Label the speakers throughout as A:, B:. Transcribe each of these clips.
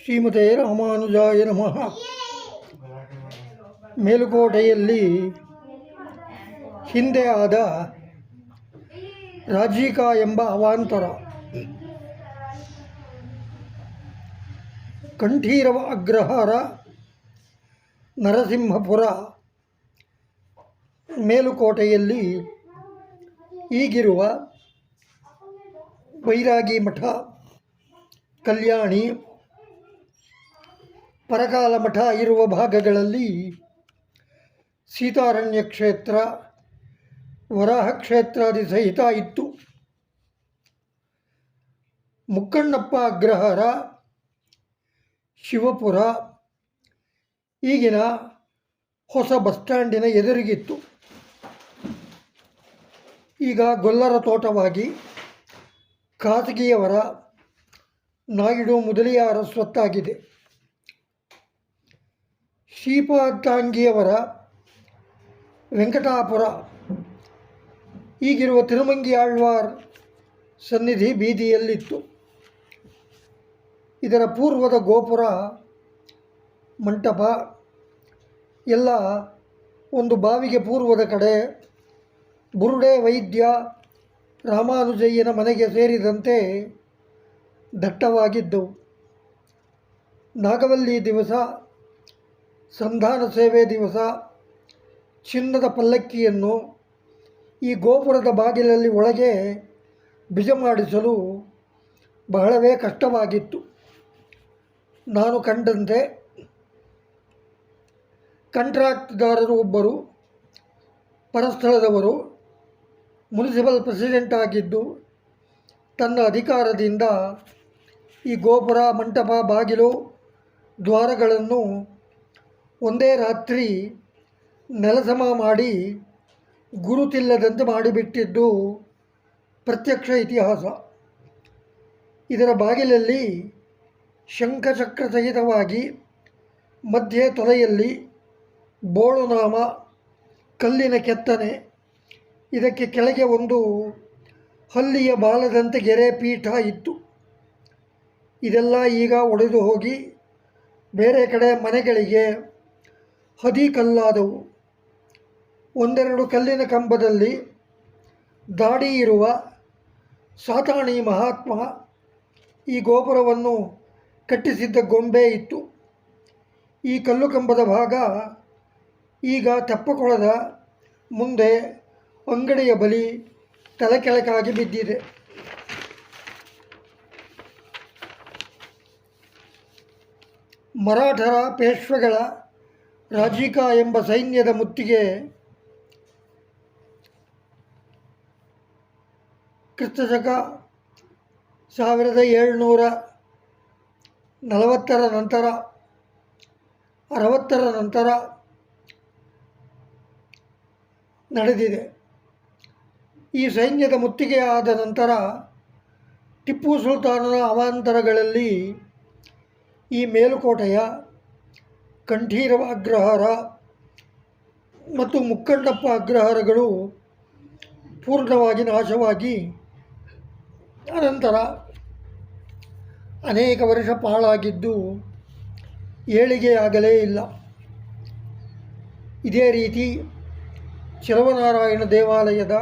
A: ಶ್ರೀಮತೆ ರಾಮಾನುಜಾಯ ನಮಃ. ಮೇಲುಕೋಟೆಯಲ್ಲಿ ಹಿಂದೆ ಆದ ರಾಜಿಕಾ ಎಂಬ ಅವಾಂತರ, ಕಂಠೀರವ ಅಗ್ರಹಾರ, ನರಸಿಂಹಪುರ, ಮೇಲುಕೋಟೆಯಲ್ಲಿ ಈಗಿರುವ ಬೈರಾಗಿ ಮಠ, ಕಲ್ಯಾಣಿ, ಪರಕಾಲ ಮಠ ಇರುವ ಭಾಗಗಳಲ್ಲಿ ಸೀತಾರಣ್ಯ ಕ್ಷೇತ್ರ, ವರಾಹ ಕ್ಷೇತ್ರಾದಿ ಸಹಿತ ಇತ್ತು. ಮುಕ್ಕಣ್ಣಪ್ಪ ಅಗ್ರಹಾರ, ಶಿವಪುರ ಈಗಿನ ಹೊಸ ಬಸ್ ಸ್ಟ್ಯಾಂಡಿನ ಎದುರಿಗಿತ್ತು. ಈಗ ಗೊಲ್ಲರ ತೋಟವಾಗಿ ಖಾಸಗಿಯವರ, ನಾಯ್ಡು ಮೊದಲಿಯಾರ ಸ್ವತ್ತಾಗಿದೆ. ಶ್ರೀಪಾದಂಗಿಯವರ ವೆಂಕಟಾಪುರ ಈಗಿರುವ ತಿರುಮಂಗಿ ಆಳ್ವಾರ್ ಸನ್ನಿಧಿ ಬೀದಿಯಲ್ಲಿತ್ತು. ಇದರ ಪೂರ್ವದ ಗೋಪುರ, ಮಂಟಪ ಎಲ್ಲ ಒಂದು ಬಾವಿಗೆ ಪೂರ್ವದ ಕಡೆ ಬುರುಡೆ ವೈದ್ಯ ರಾಮಾನುಜಯ್ಯನ ಮನೆಗೆ ಸೇರಿದಂತೆ ದಟ್ಟವಾಗಿದ್ದವು. ನಾಗವಲ್ಲಿ ದಿವಸ, ಸಂಧಾನ ಸೇವೆ ದಿವಸ ಚಿನ್ನದ ಪಲ್ಲಕ್ಕಿಯನ್ನು ಈ ಗೋಪುರದ ಬಾಗಿಲಲ್ಲಿ ಒಳಗೆ ಬಿಜ ಮಾಡಿಸಲು ಬಹಳವೇ ಕಷ್ಟವಾಗಿತ್ತು. ನಾನು ಕಂಡಂತೆ ಕಾಂಟ್ರಾಕ್ಟ್ದಾರರು ಒಬ್ಬರು, ಪರಸ್ಥಳದವರು, ಮುನಿಸಿಪಲ್ ಪ್ರೆಸಿಡೆಂಟ್ ಆಗಿದ್ದು ತನ್ನ ಅಧಿಕಾರದಿಂದ ಈ ಗೋಪುರ, ಮಂಟಪ, ಬಾಗಿಲು, ದ್ವಾರಗಳನ್ನು ಒಂದೇ ರಾತ್ರಿ ನೆಲಸಮ ಮಾಡಿ ಗುರುತಿಲ್ಲದಂತೆ ಮಾಡಿಬಿಟ್ಟಿದ್ದು ಪ್ರತ್ಯಕ್ಷ ಇತಿಹಾಸ. ಇದರ ಬಾಗಿಲಲ್ಲಿ ಶಂಖಚಕ್ರ ಸಹಿತವಾಗಿ ಮಧ್ಯೆ ತೊಲೆಯಲ್ಲಿ ಬೋಳುನಾಮ, ಕಲ್ಲಿನ ಕೆತ್ತನೆ, ಇದಕ್ಕೆ ಕೆಳಗೆ ಒಂದು ಹಲ್ಲಿಯ ಬಾಲದಂತೆ ಗೆರೆ ಪೀಠ ಇತ್ತು. ಇದೆಲ್ಲ ಈಗ ಒಡೆದು ಹೋಗಿ ಬೇರೆ ಕಡೆ ಮನೆಗಳಿಗೆ ಹದಿ ಕಲ್ಲಾದವು. ಒಂದೆರಡು ಕಲ್ಲಿನ ಕಂಬದಲ್ಲಿ ದಾಡಿ ಇರುವ ಸಾತಾಣಿ ಮಹಾತ್ಮ ಈ ಗೋಪುರವನ್ನು ಕಟ್ಟಿಸಿದ್ದ ಗೊಂಬೆ ಇತ್ತು. ಈ ಕಲ್ಲು ಕಂಬದ ಭಾಗ ಈಗ ತೆಪ್ಪಕೊಳದ ಮುಂದೆ ಅಂಗಡಿಯ ಬಳಿ ತಲೆಕೆಳಕಾಗಿ ಬಿದ್ದಿದೆ. ಮರಾಠರ ಪೇಶ್ವೆಗಳ ರಾಜಿಕಾ ಎಂಬ ಸೈನ್ಯದ ಮುತ್ತಿಗೆ ಕ್ರಿಸ್ತಶಕ 1740 ನಂತರ 60 ನಂತರ ನಡೆದಿದೆ. ಈ ಸೈನ್ಯದ ಮುತ್ತಿಗೆ ಆದ ನಂತರ ಟಿಪ್ಪು ಸುಲ್ತಾನನ ಅವಾಂತರಗಳಲ್ಲಿ ಈ ಮೇಲುಕೋಟೆಯ ಕಂಠೀರವ ಅಗ್ರಹಾರ ಮತ್ತು ಮುಕ್ಕಣ್ಣಪ್ಪ ಅಗ್ರಹಾರಗಳು ಪೂರ್ಣವಾಗಿ ನಾಶವಾಗಿ ಅನಂತರ ಅನೇಕ ವರ್ಷ ಪಾಳಾಗಿದ್ದು ಏಳಿಗೆಯಾಗಲೇ ಇಲ್ಲ. ಇದೇ ರೀತಿ ಚೆಲುವನಾರಾಯಣ ದೇವಾಲಯದ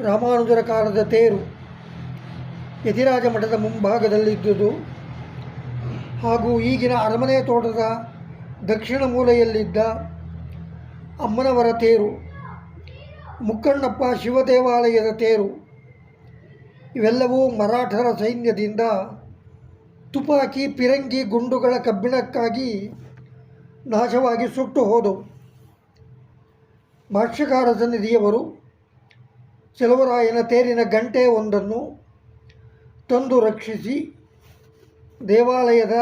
A: ರಾಮಾನುಜರ ಕಾಲದ ತೇರು ಯತಿರಾಜ ಮಠದ ಮುಂಭಾಗದಲ್ಲಿದ್ದುದು ಹಾಗೂ ಈಗಿನ ಅರಮನೆ ತೋಟದ ದಕ್ಷಿಣ ಮೂಲೆಯಲ್ಲಿದ್ದ ಅಮ್ಮನವರ ತೇರು, ಮುಕ್ಕಣ್ಣಪ್ಪ ಶಿವ ದೇವಾಲಯದ ತೇರು ಇವೆಲ್ಲವೂ ಮರಾಠರ ಸೈನ್ಯದಿಂದ ತುಪಾಕಿ, ಪಿರಂಗಿ ಗುಂಡುಗಳ ಕಬ್ಬಿಣಕ್ಕಾಗಿ ನಾಶವಾಗಿ ಸುಟ್ಟು ಹೋದವು. ಭಾಷ್ಯಕಾರ ಸನ್ನಿಧಿಯವರು ಚೆಲುವರಾಯನ ತೇರಿನ ಗಂಟೆ ಒಂದನ್ನು ತಂದು ರಕ್ಷಿಸಿ ದೇವಾಲಯದ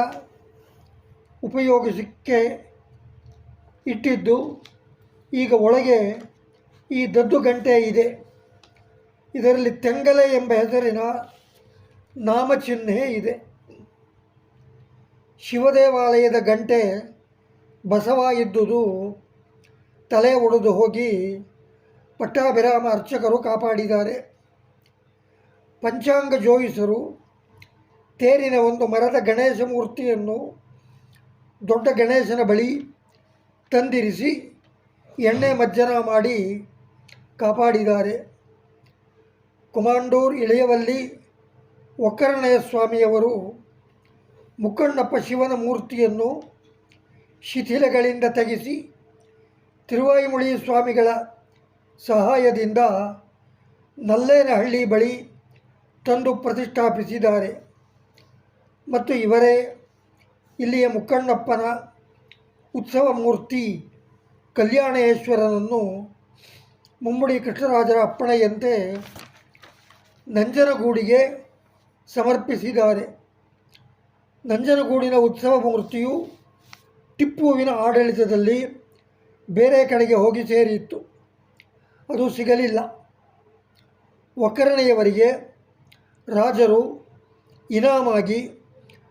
A: ಉಪಯೋಗಿಸಕ್ಕೆ ಇಟ್ಟಿದ್ದು. ಈಗ ಒಳಗೆ ಈ ದದ್ದು ಗಂಟೆ ಇದೆ. ಇದರಲ್ಲಿ ತೆಂಗಲೆ ಎಂಬ ಹೆಸರಿನ ನಾಮಚಿಹ್ನೆ ಇದೆ. ಶಿವದೇವಾಲಯದ ಗಂಟೆ ಬಸವ ಇದ್ದುದು ತಲೆ ಒಡೆದು ಹೋಗಿ ಪಟ್ಟಾಭಿರಾಮ ಅರ್ಚಕರು ಕಾಪಾಡಿದ್ದಾರೆ. ಪಂಚಾಂಗ ಜೋಯಿಸರು ತೇರಿನ ಒಂದು ಮರದ ಗಣೇಶ ಮೂರ್ತಿಯನ್ನು ದೊಡ್ಡ ಗಣೇಶನ ಬಳಿ ತಂದಿರಿಸಿ ಎಣ್ಣೆ ಮಜ್ಜನ ಮಾಡಿ ಕಾಪಾಡಿದ್ದಾರೆ. ಕುಮಾಂಡೂರು ಇಳೆಯವಲ್ಲಿ ಒಕ್ಕರಣೆಯ ಸ್ವಾಮಿಯವರು ಮುಕ್ಕಣ್ಣಪ್ಪ ಶಿವನ ಮೂರ್ತಿಯನ್ನು ಶಿಥಿಲಗಳಿಂದ ತೆಗೆಸಿ ತಿರುವಾಯಿಮುಳಿ ಸ್ವಾಮಿಗಳ ಸಹಾಯದಿಂದ ನಲ್ಲೇನಹಳ್ಳಿ ಬಳಿ ತಂದು ಪ್ರತಿಷ್ಠಾಪಿಸಿದ್ದಾರೆ. ಮತ್ತು ಇವರೇ ಇಲ್ಲಿಯ ಮುಕ್ಕಣ್ಣಪ್ಪನ ಉತ್ಸವ ಮೂರ್ತಿ ಕಲ್ಯಾಣೇಶ್ವರನನ್ನು ಮುಮ್ಮಡಿ ಕೃಷ್ಣರಾಜರ ಅಪ್ಪಣೆಯಂತೆ ನಂಜನಗೂಡಿಗೆ ಸಮರ್ಪಿಸಿದ್ದಾರೆ. ನಂಜನಗೂಡಿನ ಉತ್ಸವ ಮೂರ್ತಿಯು ಟಿಪ್ಪುವಿನ ಆಡಳಿತದಲ್ಲಿ ಬೇರೆ ಕಡೆಗೆ ಹೋಗಿ ಸೇರಿತ್ತು. ಅದು ಸಿಗಲಿಲ್ಲ. ಒಕ್ಕರಣೆಯವರಿಗೆ ರಾಜರು ಇನಾಮಾಗಿ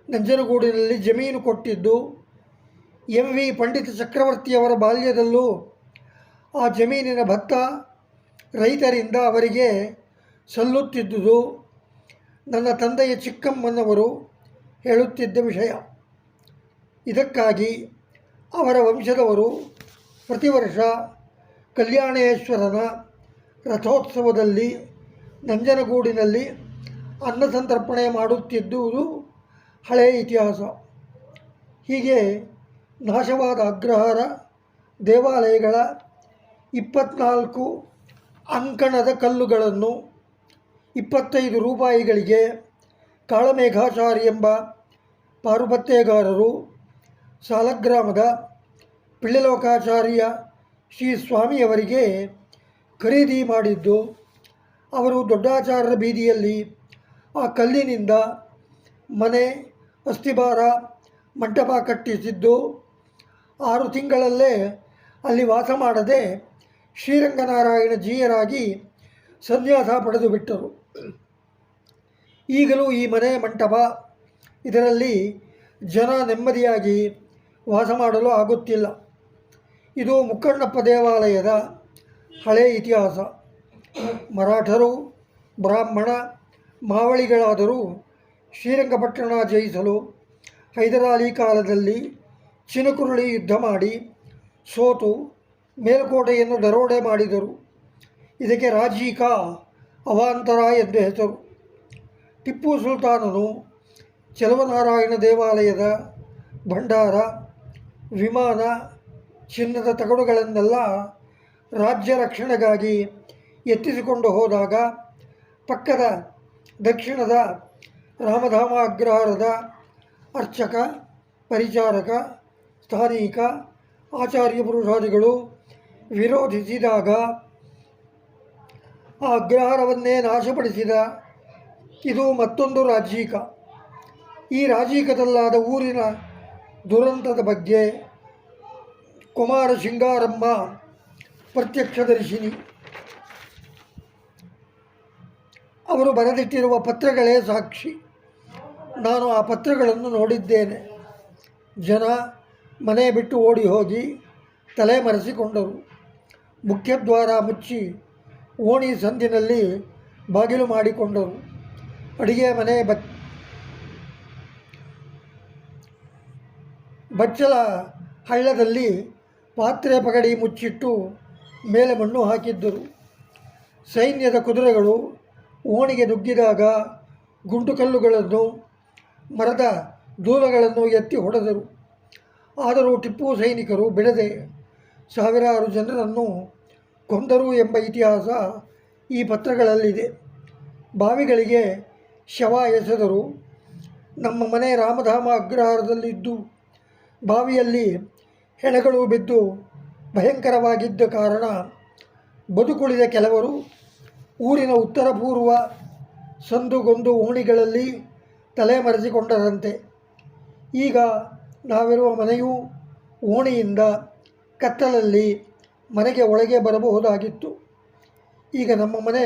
A: ನಂಜನಗೂಡಿನಲ್ಲಿ ಜಮೀನು ಕೊಟ್ಟಿದ್ದು ಎಂ ವಿ ಪಂಡಿತ ಚಕ್ರವರ್ತಿಯವರ ಬಾಲ್ಯದಲ್ಲೂ ಆ ಜಮೀನಿನ ಭತ್ತ ರೈತರಿಂದ ಅವರಿಗೆ ಸಲ್ಲುತ್ತಿದ್ದುದು ನನ್ನ ತಂದೆಯ ಚಿಕ್ಕಮ್ಮನವರು ಹೇಳುತ್ತಿದ್ದ ವಿಷಯ. ಇದಕ್ಕಾಗಿ ಅವರ ವಂಶದವರು ಪ್ರತಿ ವರ್ಷ ಕಲ್ಯಾಣೇಶ್ವರನ ರಥೋತ್ಸವದಲ್ಲಿ ನಂಜನಗೂಡಿನಲ್ಲಿ ಅನ್ನಸಂತರ್ಪಣೆ ಮಾಡುತ್ತಿದ್ದುದು ಹಳೆಯ ಇತಿಹಾಸ. ಹೀಗೆ ನಾಶವಾದ ಅಗ್ರಹಾರ ದೇವಾಲಯಗಳ 24 ಅಂಕಣದ ಕಲ್ಲುಗಳನ್ನು 25 ರೂಪಾಯಿಗಳಿಗೆ ಕಾಳಮೇಘಾಚಾರಿ ಎಂಬ ಪಾರುಪತ್ಯಗಾರರು ಸಾಲಗ್ರಾಮದ ಪಿಳ್ಳೆಲೋಕಾಚಾರ್ಯ ಶ್ರೀ ಸ್ವಾಮಿಯವರಿಗೆ ಖರೀದಿ ಮಾಡಿದ್ದು, ಅವರು ದೊಡ್ಡಾಚಾರ್ಯರ ಬೀದಿಯಲ್ಲಿ ಆ ಕಲ್ಲಿನಿಂದ ಮನೆ, ಅಸ್ತಿಭಾರ, ಮಂಟಪ ಕಟ್ಟಿಸಿದ್ದು 6 ತಿಂಗಳಲ್ಲೇ ಅಲ್ಲಿ ವಾಸ ಮಾಡದೆ ಶ್ರೀರಂಗನಾರಾಯಣ ಜೀಯರಾಗಿ ಸನ್ಯಾಸ ಪಡೆದು ಬಿಟ್ಟರು. ಈಗಲೂ ಈ ಮನೆ, ಮಂಟಪ ಇದರಲ್ಲಿ ಜನ ನೆಮ್ಮದಿಯಾಗಿ ವಾಸ ಮಾಡಲು ಆಗುತ್ತಿಲ್ಲ. ಇದು ಮುಕ್ಕಣ್ಣಪ್ಪ ದೇವಾಲಯದ ಹಳೆಯ ಇತಿಹಾಸ. ಮರಾಠರು, ಬ್ರಾಹ್ಮಣ, ಮಾವಳಿಗಳಾದರೂ ಶ್ರೀರಂಗಪಟ್ಟಣ ಜಯಿಸಲು ಹೈದರಾಲಿ ಕಾಲದಲ್ಲಿ ಚಿನಕುರುಳಿ ಯುದ್ಧ ಮಾಡಿ ಸೋತು ಮೇಲ್ಕೋಟೆಯನ್ನು ದರೋಡೆ ಮಾಡಿದರು. ಇದಕ್ಕೆ ರಾಜೀಕಾ ಅವಾಂತರ ಎಂದು ಹೆಸರು. ಟಿಪ್ಪು ಸುಲ್ತಾನನು ಚೆಲುವನಾರಾಯಣ ದೇವಾಲಯದ ಭಂಡಾರ, ವಿಮಾನ, ಚಿನ್ನದ ತಗಡುಗಳನ್ನೆಲ್ಲ ರಾಜ್ಯ ರಕ್ಷಣೆಗಾಗಿ ಎತ್ತಿಸಿಕೊಂಡು ಹೋದಾಗ ಪಕ್ಕದ ದಕ್ಷಿಣದ ರಾಮಧಾಮ ಅಗ್ರಹಾರದ ಅರ್ಚಕ, ಪರಿಚಾರಕ, ಸ್ಥಾನಿಕ, ಆಚಾರ್ಯ ಪುರುಷಾದಿಗಳು ವಿರೋಧಿಸಿದಾಗ ಆ ಅಗ್ರಹಾರವನ್ನೇ ನಾಶಪಡಿಸಿದ ಇದು ಮತ್ತೊಂದು ರಾಜೀಕ. ಈ ರಾಜೀಕದಲ್ಲಾದ ಊರಿನ ದುರಂತದ ಬಗ್ಗೆ ಕುಮಾರ ಶಿಂಗಾರಮ್ಮ ಪ್ರತ್ಯಕ್ಷದರ್ಶಿನಿ. ಅವರು ಬರೆದಿಟ್ಟಿರುವ ಪತ್ರಗಳೇ ಸಾಕ್ಷಿ. ನಾನು ಆ ಪತ್ರಗಳನ್ನು ನೋಡಿದ್ದೇನೆ. ಜನ ಮನೆ ಬಿಟ್ಟು ಓಡಿ ಹೋಗಿ ತಲೆ ಮರೆಸಿಕೊಂಡರು. ಮುಖ್ಯದ್ವಾರ ಮುಚ್ಚಿ ಓಣಿ ಸಂದಿನಲ್ಲಿ ಬಾಗಿಲು ಮಾಡಿಕೊಂಡರು. ಅಡಿಗೆ ಮನೆ ಬಚ್ಚಲ ಹಳ್ಳದಲ್ಲಿ ಪಾತ್ರೆ ಪಗಡಿ ಮುಚ್ಚಿಟ್ಟು ಮೇಲೆ ಮಣ್ಣು ಹಾಕಿದ್ದರು. ಸೈನ್ಯದ ಕುದುರೆಗಳು ಓಣಿಗೆ ನುಗ್ಗಿದಾಗ ಗುಂಟುಕಲ್ಲುಗಳನ್ನು, ಮರದ ದೂಲಗಳನ್ನು ಎತ್ತಿ ಹೊಡೆದರು. ಆದರೂ ಟಿಪ್ಪು ಸೈನಿಕರು ಬಿಡದೆ ಸಾವಿರಾರು ಜನರನ್ನು ಕೊಂದರು ಎಂಬ ಇತಿಹಾಸ ಈ ಪತ್ರಗಳಲ್ಲಿದೆ. ಬಾವಿಗಳಿಗೆ ಶವ ಎಸೆದರು. ನಮ್ಮ ಮನೆ ರಾಮಧಾಮ ಅಗ್ರಹಾರದಲ್ಲಿದ್ದು ಬಾವಿಯಲ್ಲಿ ಹೆಣಗಳು ಬಿದ್ದು ಭಯಂಕರವಾಗಿದ್ದ ಕಾರಣ ಬದುಕುಳಿದ ಕೆಲವರು ಊರಿನ ಉತ್ತರ ಪೂರ್ವ ಸಂದುಗೊಂದು ಓಣಿಗಳಲ್ಲಿ ತಲೆಮರೆಸಿಕೊಂಡರಂತೆ. ಈಗ ನಾವಿರುವ ಮನೆಯು ಓಣಿಯಿಂದ ಕತ್ತಲಲ್ಲಿ ಮನೆಗೆ ಒಳಗೆ ಬರಬಹುದಾಗಿತ್ತು. ಈಗ ನಮ್ಮ ಮನೆ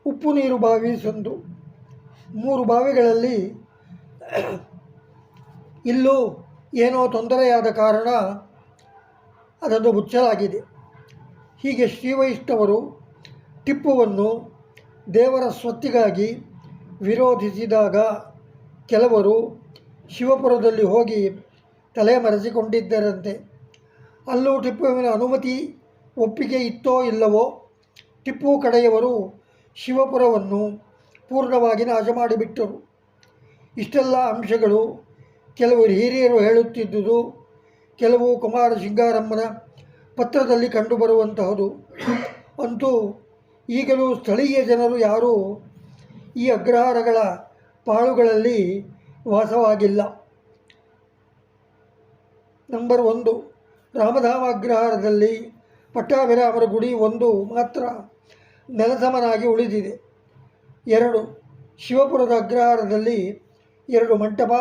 A: ಉಪ್ಪು ನೀರು ಬಾವಿ ಸಂದು. 3 ಬಾವಿಗಳಲ್ಲಿ ಇಲ್ಲೂ ಏನೋ ತೊಂದರೆಯಾದ ಕಾರಣ ಅದನ್ನು ಮುಚ್ಚಲಾಗಿದೆ. ಹೀಗೆ ಶ್ರೀವೈಷ್ಣವರು ಟಿಪ್ಪುವನ್ನು ದೇವರ ಸ್ವತ್ತಿಗಾಗಿ ವಿರೋಧಿಸಿದಾಗ ಕೆಲವರು ಶಿವಪುರದಲ್ಲಿ ಹೋಗಿ ತಲೆಮರೆಸಿಕೊಂಡಿದ್ದರಂತೆ. ಅಲ್ಲೂ ಟಿಪ್ಪುವಿನ ಅನುಮತಿ ಒಪ್ಪಿಗೆ ಇತ್ತೋ ಇಲ್ಲವೋ, ಟಿಪ್ಪು ಕಡೆಯವರು ಶಿವಪುರವನ್ನು ಪೂರ್ಣವಾಗಿ ನಾಶ ಮಾಡಿಬಿಟ್ಟರು. ಇಷ್ಟೆಲ್ಲ ಅಂಶಗಳು ಕೆಲವರು ಹಿರಿಯರು ಹೇಳುತ್ತಿದ್ದುದು, ಕೆಲವು ಕುಮಾರ ಶಿಂಗಾರಮ್ಮನ ಪತ್ರದಲ್ಲಿ ಕಂಡುಬರುವಂತಹದು. ಅಂತೂ ಈಗಲೂ ಸ್ಥಳೀಯ ಜನರು ಯಾರೂ ಈ ಅಗ್ರಹಾರಗಳ ಪಾಳುಗಳಲ್ಲಿ ವಾಸವಾಗಿಲ್ಲ. ನಂಬರ್ 1, ರಾಮಧಾಮ ಅಗ್ರಹಾರದಲ್ಲಿ ಪಟ್ಟಾಭಿರಾಮರ ಗುಡಿ ಒಂದು ಮಾತ್ರ ನೆಲಸಮನಾಗಿ ಉಳಿದಿದೆ. 2, ಶಿವಪುರದ ಅಗ್ರಹಾರದಲ್ಲಿ 2 ಮಂಟಪ,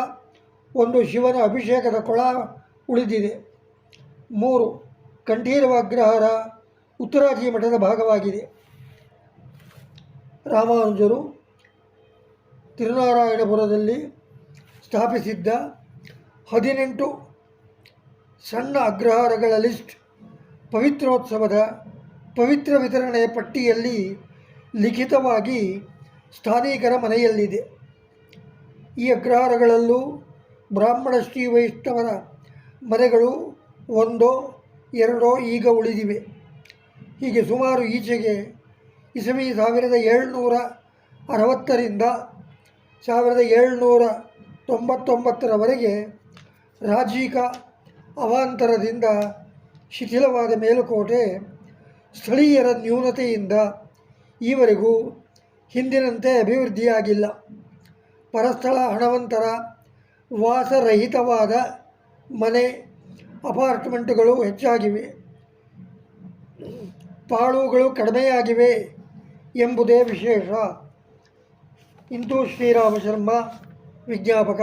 A: 1 ಶಿವನ ಅಭಿಷೇಕದ ಕೊಳ ಉಳಿದಿದೆ. 3, ಕಂಠೀರವ ಅಗ್ರಹಾರ ಉತ್ತರಾಜಿ ಮಠದ ಭಾಗವಾಗಿದೆ. ರಾಮಾನುಜರು ತಿರುನಾರಾಯಣಪುರದಲ್ಲಿ ಸ್ಥಾಪಿಸಿದ್ದ 18 ಸಣ್ಣ ಅಗ್ರಹಾರಗಳ ಲಿಸ್ಟ್ ಪವಿತ್ರೋತ್ಸವದ ಪವಿತ್ರ ವಿತರಣೆಯ ಪಟ್ಟಿಯಲ್ಲಿ ಲಿಖಿತವಾಗಿ ಸ್ಥಾನಿಕರ ಮನೆಯಲ್ಲಿದೆ. ಈ ಅಗ್ರಹಾರಗಳಲ್ಲೂ ಬ್ರಾಹ್ಮಣ ಶ್ರೀ ವೈಷ್ಣವರ ಮನೆಗಳು 1, 2 ಈಗ ಉಳಿದಿವೆ. ಹೀಗೆ ಸುಮಾರು ಈಚೆಗೆ ಇಸವಿ 1760ರಿಂದ 1799ರವರೆಗೆ ರಾಜೀಕ ಅವಾಂತರದಿಂದ ಶಿಥಿಲವಾದ ಮೇಲುಕೋಟೆ ಸ್ಥಳೀಯರ ನ್ಯೂನತೆಯಿಂದ ಈವರೆಗೂ ಹಿಂದಿನಂತೆ ಅಭಿವೃದ್ಧಿಯಾಗಿಲ್ಲ. ಪರಸ್ಥಳ ಹಣವಂತರ ವಾಸರಹಿತವಾದ ಮನೆ, ಅಪಾರ್ಟ್ಮೆಂಟ್ಗಳು ಹೆಚ್ಚಾಗಿವೆ, ಪಾಳುಗಳು ಕಡಿಮೆಯಾಗಿವೆ ಎಂಬುದೇ ವಿಶೇಷ. ಇಂತೂ ಶ್ರೀರಾಮ ಶರ್ಮ, ವಿಜ್ಞಾಪಕ,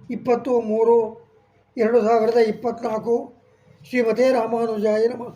A: 20-3-2024. ಶ್ರೀಮತೆ ರಾಮಾನುಜಾಯ ನಮಃ.